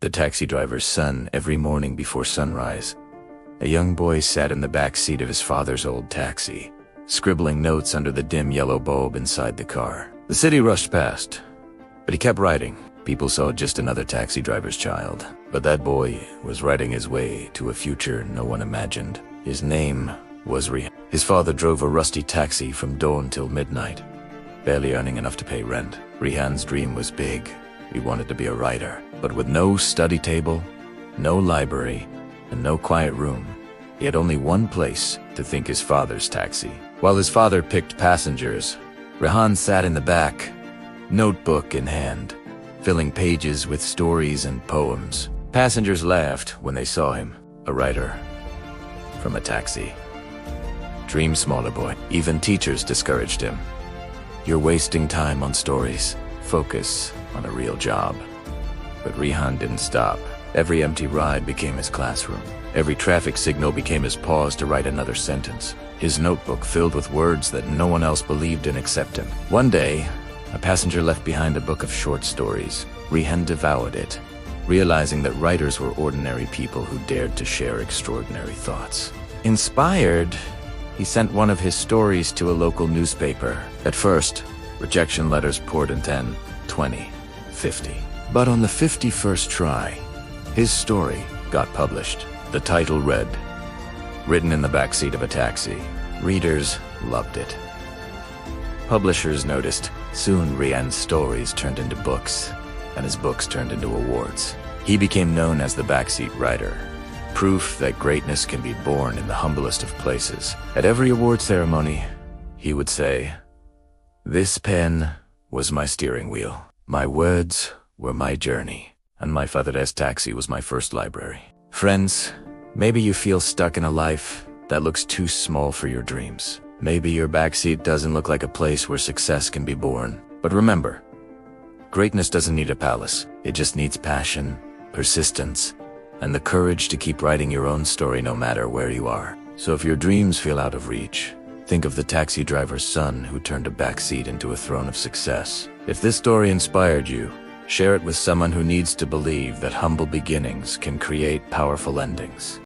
the taxi driver's son, every morning before sunrise. A young boy sat in the back seat of his father's old taxi, scribbling notes under the dim yellow bulb inside the car. The city rushed past, but he kept writing. People saw just another taxi driver's child. But that boy was writing his way to a future no one imagined. His name was Rehan. His father drove a rusty taxi from dawn till midnight, barely earning enough to pay rent. Rehan's dream was big. He wanted to be a writer, but with no study table, no library, and no quiet room, he had only one place to think: his father's taxi. While his father picked passengers, Rehan sat in the back, notebook in hand, filling pages with stories and poems. Passengers laughed when they saw him, a writer from a taxi. Dream smaller, boy. Even teachers discouraged him. You're wasting time on stories. Focus on a real job. But Rehan didn't stop. Every empty ride became his classroom. Every traffic signal became his pause to write another sentence. His notebook filled with words that no one else believed in except him. One day, a passenger left behind a book of short stories. Rehan devoured it, realizing that writers were ordinary people who dared to share extraordinary thoughts. Inspired, he sent one of his stories to a local newspaper. At first, rejection letters poured in 10, 20, 50. But on the 51st try, his story got published. The title read, "Written in the backseat of a taxi." Readers loved it. Publishers noticed. Soon Rehan's stories turned into books, and his books turned into awards. He became known as the backseat writer, proof that greatness can be born in the humblest of places. At every award ceremony, he would say, "This pen was my steering wheel. My words were my journey, and my father's taxi was my first library." Friends, maybe you feel stuck in a life that looks too small for your dreams. Maybe your backseat doesn't look like a place where success can be born. But remember, greatness doesn't need a palace. It just needs passion, persistence, and the courage to keep writing your own story no matter where you are. So if your dreams feel out of reach, think of the taxi driver's son who turned a backseat into a throne of success. If this story inspired you, share it with someone who needs to believe that humble beginnings can create powerful endings.